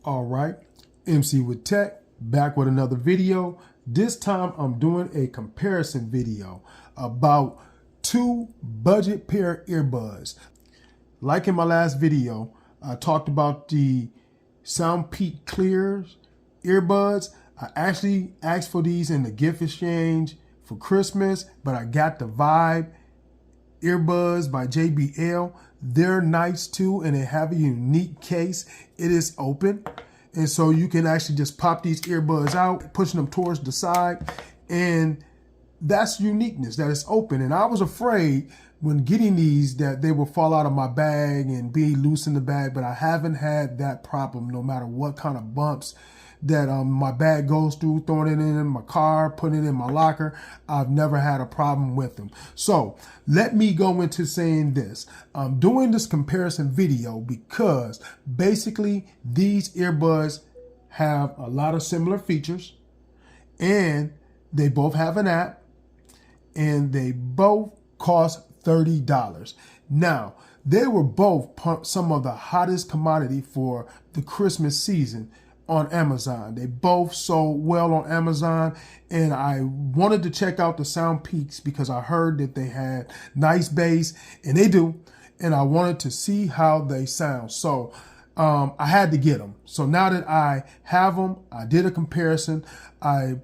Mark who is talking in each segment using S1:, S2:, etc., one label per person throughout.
S1: All right, MC with Tech, back with another video. This time I'm doing a comparison video about two budget pair earbuds. Like in my last video, I talked about the SoundPeats Clears earbuds. I actually asked for these in the gift exchange for Christmas, but I got the Vibe earbuds by JBL. They're nice too, and they have a unique case. It is open, and so you can actually just pop these earbuds out, pushing them towards the side, and that's uniqueness, that it's open. And I was afraid when getting these that they would fall out of my bag and be loose in the bag, but I haven't had that problem no matter what kind of bumps that my bag goes through, throwing it in my car, putting it in my locker. I've never had a problem with them. So let me go into saying this. I'm doing this comparison video because basically these earbuds have a lot of similar features, and they both have an app, and they both cost $30. Now, they were both some of the hottest commodity for the Christmas season on Amazon. They both sold well on Amazon, and I wanted to check out the SoundPeats because I heard that they had nice bass, and they do, and I wanted to see how they sound. So I had to get them. So now that I have them, I did a comparison. I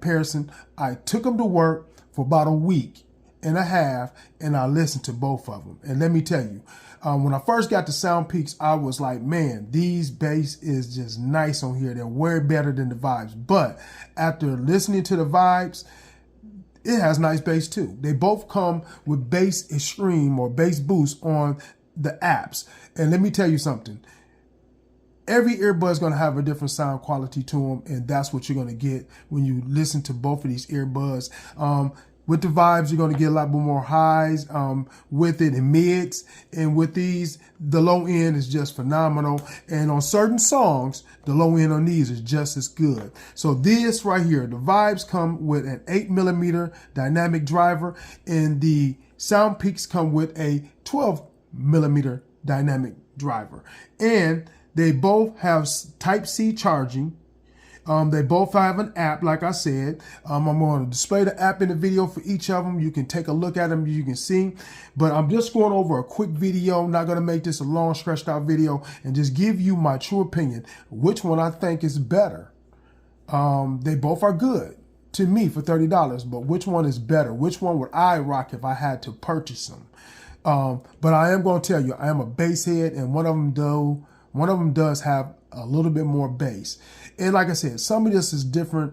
S1: took them to work for about a week and a half, and I listened to both of them. And let me tell you, when I first got the SoundPeats, I was like, man, these bass is just nice on here. They're way better than the Vibes. But after listening to the Vibes, it has nice bass too. They both come with bass extreme or bass boost on the apps. And let me tell you something. Every earbud is going to have a different sound quality to them, and that's what you're going to get when you listen to both of these earbuds. With the Vibes, you're going to get a lot more highs with it and mids. And with these, the low end is just phenomenal. And on certain songs, the low end on these is just as good. So this right here, the Vibes come with an 8mm dynamic driver, and the SoundPeats come with a 12mm dynamic driver. And they both have Type-C charging. They both have an app, like I said. I'm going to display the app in the video for each of them. You can take a look at them, you can see. But I'm just going over a quick video. I'm not going to make this a long, stretched out video, and just give you my true opinion, which one I think is better. They both are good to me for $30, but which one is better? Which one would I rock if I had to purchase them? But I am going to tell you, I am a bass head, and one of them does have a little bit more bass. And like I said, some of this is different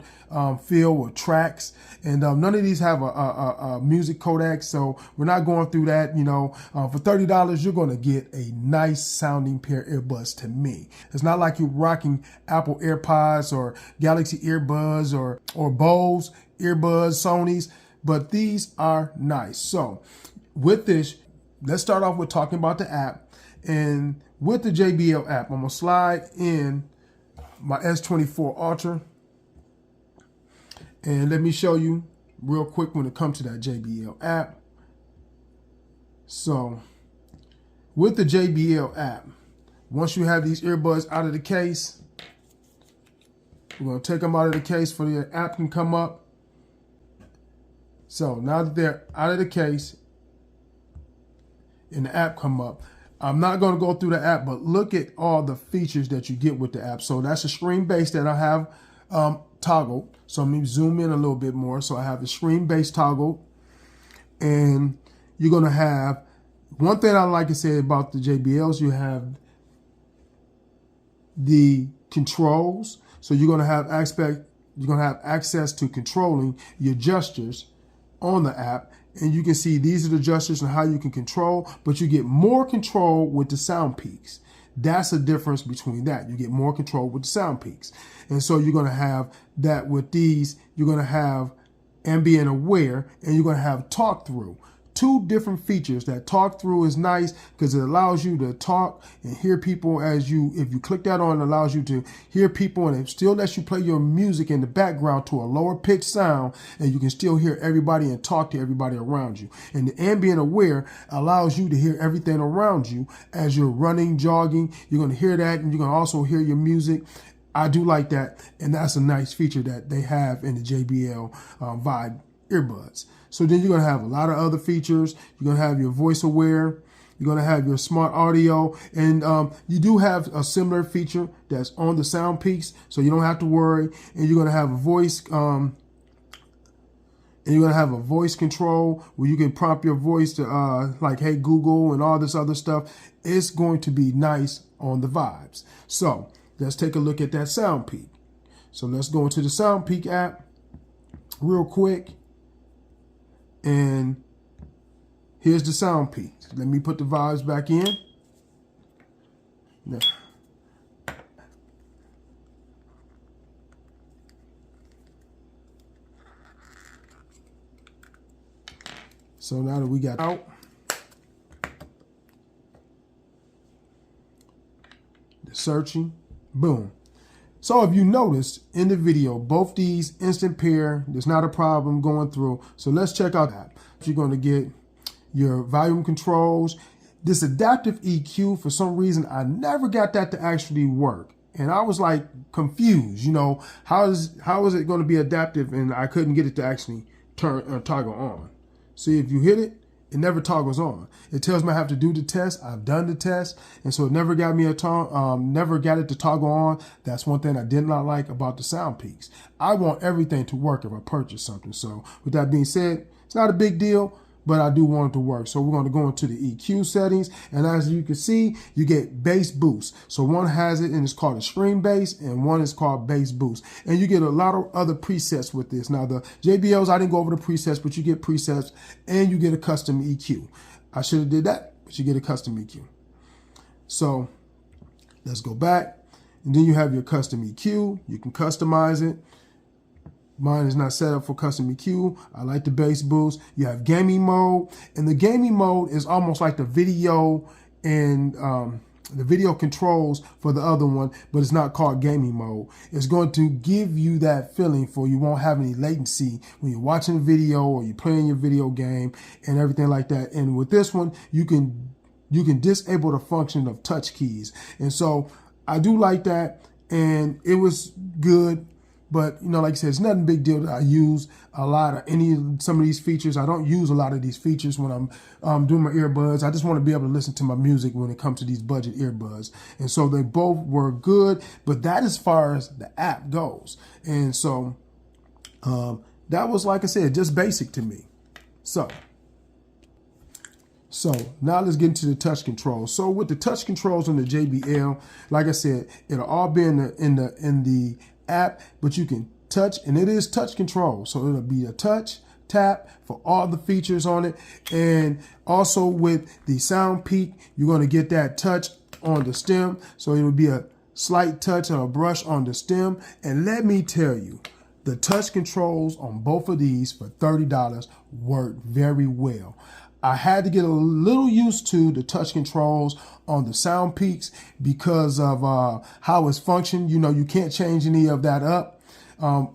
S1: feel with tracks, and none of these have a music codec, so we're not going through that. You know, for $30, you're going to get a nice sounding pair of earbuds to me. It's not like you're rocking Apple AirPods or Galaxy earbuds or Bose earbuds, Sony's, but these are nice. So with this, let's start off with talking about the app. And with the JBL app, I'm going to slide in my S24 Ultra. And let me show you real quick when it comes to that JBL app. So with the JBL app, once you have these earbuds out of the case, we're going to take them out of the case so the app can come up. So now that they're out of the case and the app come up, I'm not going to go through the app, but look at all the features that you get with the app. So that's a screen bass that I have toggled. So let me zoom in a little bit more. So I have the screen bass toggled. And you're going to have, one thing I like to say about the JBLs, you have the controls. So you're going to have access to controlling your gestures on the app. And you can see these are the gestures and how you can control, but you get more control with the SoundPeats. That's the difference between that. You get more control with the SoundPeats. And so you're going to have that with these. You're going to have ambient aware, and you're going to have talk through. Two different features. That talk through is nice because it allows you to talk and hear people if you click that on, it allows you to hear people, and it still lets you play your music in the background to a lower pitch sound, and you can still hear everybody and talk to everybody around you. And the ambient aware allows you to hear everything around you as you're running, jogging. You're going to hear that, and you're going to also hear your music I do like that, and that's a nice feature that they have in the JBL Vibe earbuds. So then you're going to have a lot of other features. You're going to have your voice aware. You're going to have your smart audio, and you do have a similar feature that's on the SoundPeats, so you don't have to worry. And you're going to have a voice, control where you can prompt your voice to like, hey Google, and all this other stuff. It's going to be nice on the Vibes. So let's take a look at that SoundPeat. So let's go into the SoundPeat app real quick, and here's the SoundPeat. Let me put the Vibes back in. Now, so now that we got out, the searching, boom. So if you noticed in the video, both these instant pair, there's not a problem going through. So let's check out that. You're going to get your volume controls. This adaptive EQ, for some reason, I never got that to actually work. And I was like confused, you know, how is it going to be adaptive, and I couldn't get it to actually turn toggle on. See, if you hit it, it never toggles on. It tells me I have to do the test. I've done the test, and so it never got me never got it to toggle on. That's one thing I did not like about the SoundPeats. I want everything to work if I purchase something. So with that being said, it's not a big deal, but I do want it to work. So we're going to go into the EQ settings, and as you can see, you get bass boost. So one has it, and it's called a stream bass, and one is called bass boost. And you get a lot of other presets with this. Now the JBLs, I didn't go over the presets, but you get presets, and you get a custom EQ. I should have did that, but you get a custom EQ. So let's go back, and then you have your custom EQ. You can customize it. Mine is not set up for custom EQ. I like the bass boost. You have gaming mode, and the gaming mode is almost like the video and the video controls for the other one, but it's not called gaming mode. It's going to give you that feeling for you won't have any latency when you're watching a video or you're playing your video game and everything like that. And with this one, you can disable the function of touch keys. And so I do like that, and it was good. But, you know, like I said, it's nothing big deal that I use a lot of some of these features. I don't use a lot of these features when I'm doing my earbuds. I just want to be able to listen to my music when it comes to these budget earbuds. And so they both were good, but that as far as the app goes. And so that was, like I said, just basic to me. So now let's get into the touch controls. So with the touch controls on the JBL, like I said, it'll all be in the app, but you can touch, and it is touch control. So it'll be a touch, tap for all the features on it. And also with the SoundPeat, you're going to get that touch on the stem. So it will be a slight touch or a brush on the stem. And let me tell you, the touch controls on both of these for $30 work very well. I had to get a little used to the touch controls on the SoundPeats because of how it's functioned. You know, you can't change any of that up.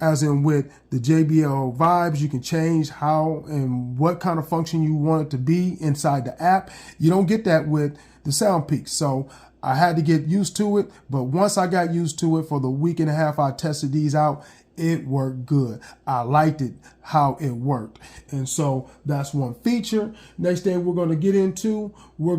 S1: As in with the JBL Vibes, you can change how and what kind of function you want it to be inside the app. You don't get that with the SoundPeats. So I had to get used to it. But once I got used to it for the week and a half I tested these out, it worked good. I liked it, how it worked. And so that's one feature. Next thing we're going to get into the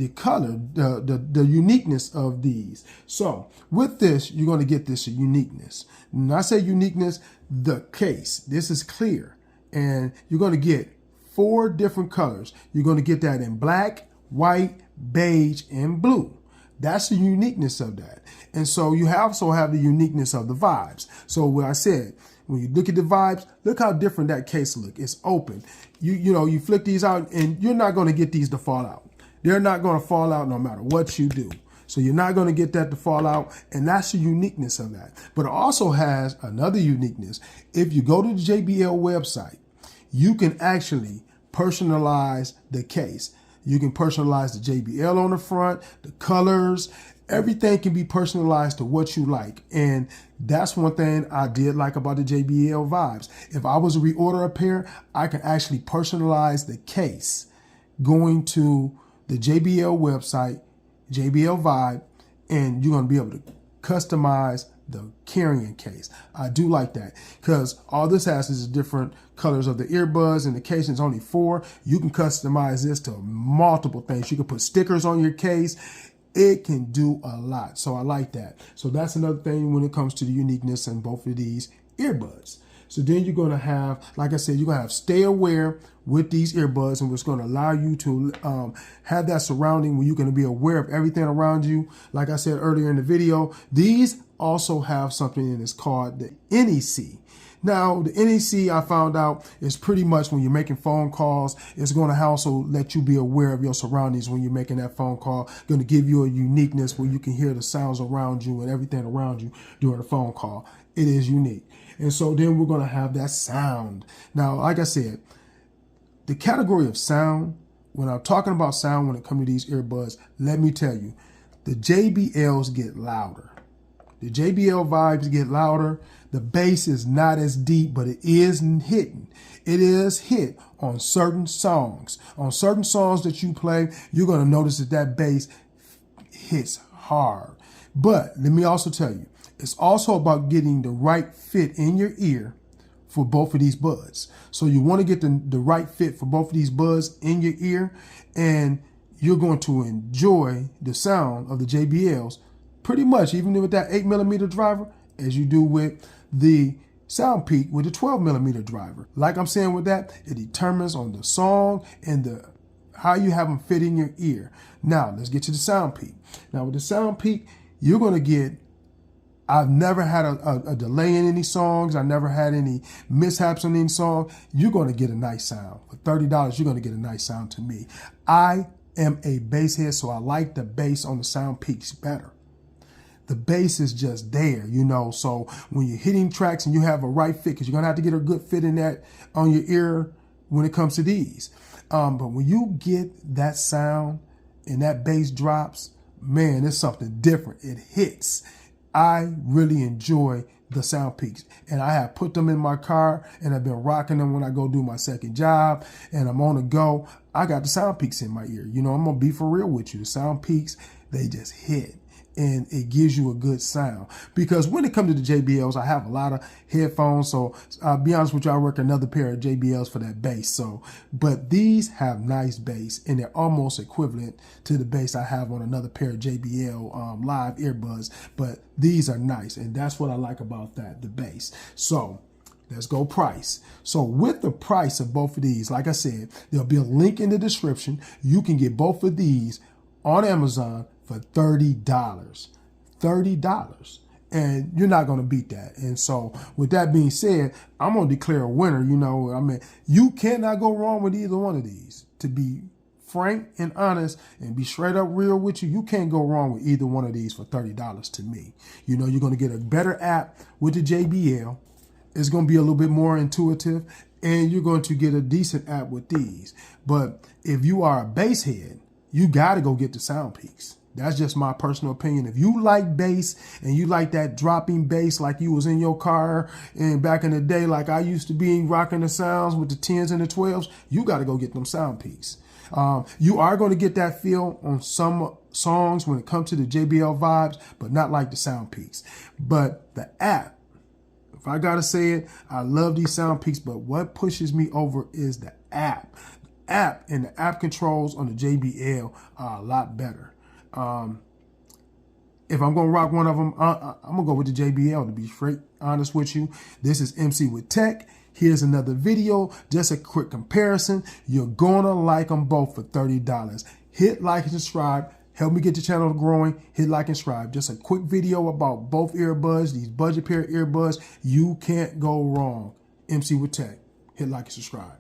S1: color, the uniqueness of these. So with this, you're going to get this uniqueness. When I say uniqueness, the case, this is clear. And you're going to get 4 different colors. You're going to get that in black, white, beige, and blue. That's the uniqueness of that. And so you also have the uniqueness of the Vibes. So what I said, when you look at the Vibes, look how different that case look. It's open. You know, you flick these out and you're not going to get these to fall out. They're not going to fall out no matter what you do. So you're not going to get that to fall out. And that's the uniqueness of that. But it also has another uniqueness. If you go to the JBL website, you can actually personalize the case. You can personalize the JBL on the front, the colors, everything can be personalized to what you like. And that's one thing I did like about the JBL Vibes. If I was to reorder a pair, I can actually personalize the case going to the JBL website, JBL Vibe, and you're going to be able to customize the carrying case. I do like that because all this has is different colors of the earbuds, and the case is only 4. You can customize this to multiple things. You can put stickers on your case. It can do a lot. So I like that. So that's another thing when it comes to the uniqueness in both of these earbuds. So then you're going to have, like I said, you're going to have stay aware with these earbuds, and it's going to allow you to have that surrounding where you're going to be aware of everything around you. Like I said earlier in the video, these also have something in it's called the NEC. Now, the NEC, I found out, is pretty much when you're making phone calls, it's going to also let you be aware of your surroundings when you're making that phone call. Going to give you a uniqueness where you can hear the sounds around you and everything around you during a phone call. It is unique. And so then we're going to have that sound. Now, like I said, the category of sound, when I'm talking about sound when it comes to these earbuds, let me tell you, the JBLs get louder. The JBL vibes get louder. The bass is not as deep, but it is hitting. It is hit on certain songs. On certain songs that you play, you're going to notice that that bass hits hard. But let me also tell you, it's also about getting the right fit in your ear for both of these buds. So you want to get the right fit for both of these buds in your ear, and you're going to enjoy the sound of the JBLs pretty much even with that 8mm driver as you do with the SoundPeats with the 12mm driver. Like I'm saying with that, it determines on the song and how you have them fit in your ear. Now, let's get to the SoundPeats. Now, with the SoundPeats, you're going to get, I've never had a delay in any songs. I never had any mishaps on any song. You're going to get a nice sound. For $30, you're going to get a nice sound to me. I am a bass head, so I like the bass on the SoundPeats better. The bass is just there, you know, so when you're hitting tracks and you have a right fit, because you're going to have to get a good fit in that on your ear when it comes to these. But when you get that sound and that bass drops, man, it's something different. It hits. I really enjoy the SoundPeats, and I have put them in my car and I've been rocking them when I go do my second job and I'm on the go. I got the SoundPeats in my ear. You know, I'm going to be for real with you. The SoundPeats, they just hit. And it gives you a good sound. Because when it comes to the JBLs, I have a lot of headphones. So I'll be honest with you, I work another pair of JBLs for that bass. So, but these have nice bass, and they're almost equivalent to the bass I have on another pair of JBL live earbuds. But these are nice, and that's what I like about that, the bass. So let's go price. So with the price of both of these, like I said, there'll be a link in the description. You can get both of these on Amazon for $30. $30. And you're not going to beat that. And so with that being said, I'm going to declare a winner. You know, I mean, you cannot go wrong with either one of these. To be frank and honest and be straight up real with you, you can't go wrong with either one of these for $30 to me. You know, you're going to get a better app with the JBL. It's going to be a little bit more intuitive, and you're going to get a decent app with these. But if you are a bass head, you got to go get the SoundPeats. That's just my personal opinion. If you like bass and you like that dropping bass like you was in your car and back in the day like I used to be rocking the sounds with the 10s and the 12s, you got to go get them SoundPeats. You are going to get that feel on some songs when it comes to the JBL vibes, but not like the SoundPeats. But the app, if I got to say it, I love these SoundPeats, but what pushes me over is the app. The app and the app controls on the JBL are a lot better. If I'm going to rock one of them, I'm going to go with the JBL, to be straight honest with you. This is MC with Tech. Here's another video, just a quick comparison. You're going to like them both for $30. Hit like and subscribe. Help me get the channel growing. Hit like and subscribe. Just a quick video about both earbuds, these budget pair earbuds. You can't go wrong. MC with Tech. Hit like and subscribe.